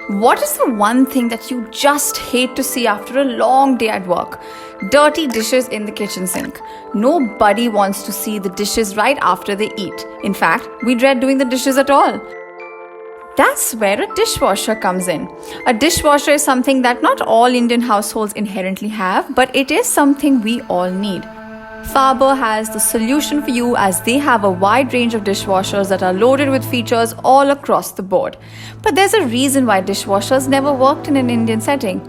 What is the one thing that you just hate to see after a long day at work? Dirty dishes in the kitchen sink. Nobody wants to see the dishes right after they eat. In fact, we dread doing the dishes at all. That's where a dishwasher comes in. A dishwasher is something that not all Indian households inherently have, but it is something we all need. Faber has the solution for you, as they have a wide range of dishwashers that are loaded with features all across the board. But there's a reason why dishwashers never worked in an Indian setting.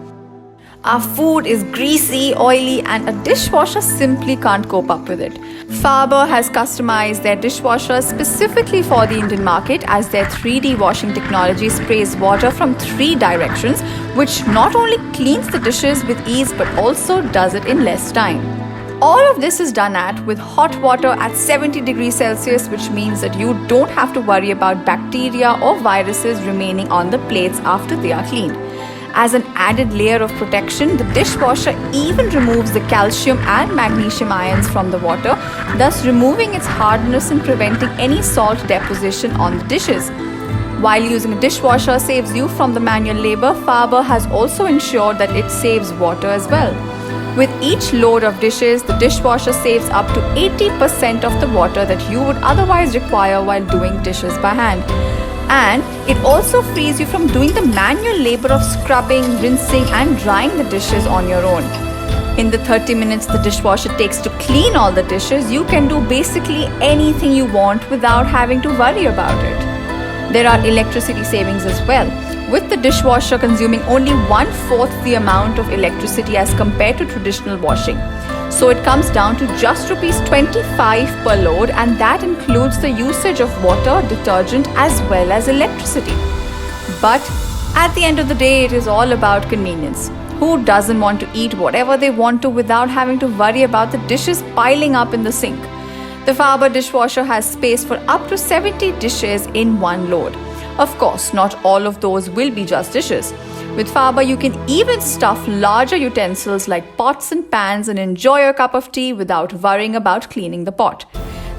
Our food is greasy, oily, and a dishwasher simply can't cope up with it. Faber has customized their dishwasher specifically for the Indian market, as their 3D washing technology sprays water from 3 directions, which not only cleans the dishes with ease but also does it in less time. All of this is done with hot water at 70 degrees Celsius, which means that you don't have to worry about bacteria or viruses remaining on the plates after they are cleaned. As an added layer of protection, the dishwasher even removes the calcium and magnesium ions from the water, thus removing its hardness and preventing any salt deposition on the dishes. While using a dishwasher saves you from the manual labor, Faber has also ensured that it saves water as well. With each load of dishes, the dishwasher saves up to 80% of the water that you would otherwise require while doing dishes by hand. And it also frees you from doing the manual labor of scrubbing, rinsing, and drying the dishes on your own. In the 30 minutes the dishwasher takes to clean all the dishes, you can do basically anything you want without having to worry about it. There are electricity savings as well, with the dishwasher consuming only 1/4 the amount of electricity as compared to traditional washing. So it comes down to just ₹25 per load, and that includes the usage of water, detergent, as well as electricity. But at the end of the day, it is all about convenience. Who doesn't want to eat whatever they want to without having to worry about the dishes piling up in the sink? The Faber dishwasher has space for up to 70 dishes in one load. Of course, not all of those will be just dishes. With Faber, you can even stuff larger utensils like pots and pans and enjoy your cup of tea without worrying about cleaning the pot.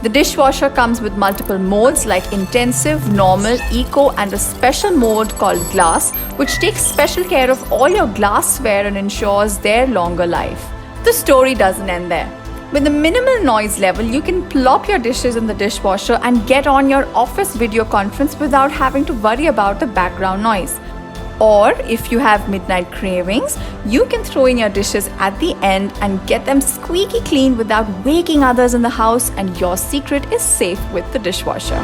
The dishwasher comes with multiple modes like intensive, normal, eco, and a special mode called glass, which takes special care of all your glassware and ensures their longer life. The story doesn't end there. With a minimal noise level, you can plop your dishes in the dishwasher and get on your office video conference without having to worry about the background noise. Or if you have midnight cravings, you can throw in your dishes at the end and get them squeaky clean without waking others in the house, and your secret is safe with the dishwasher.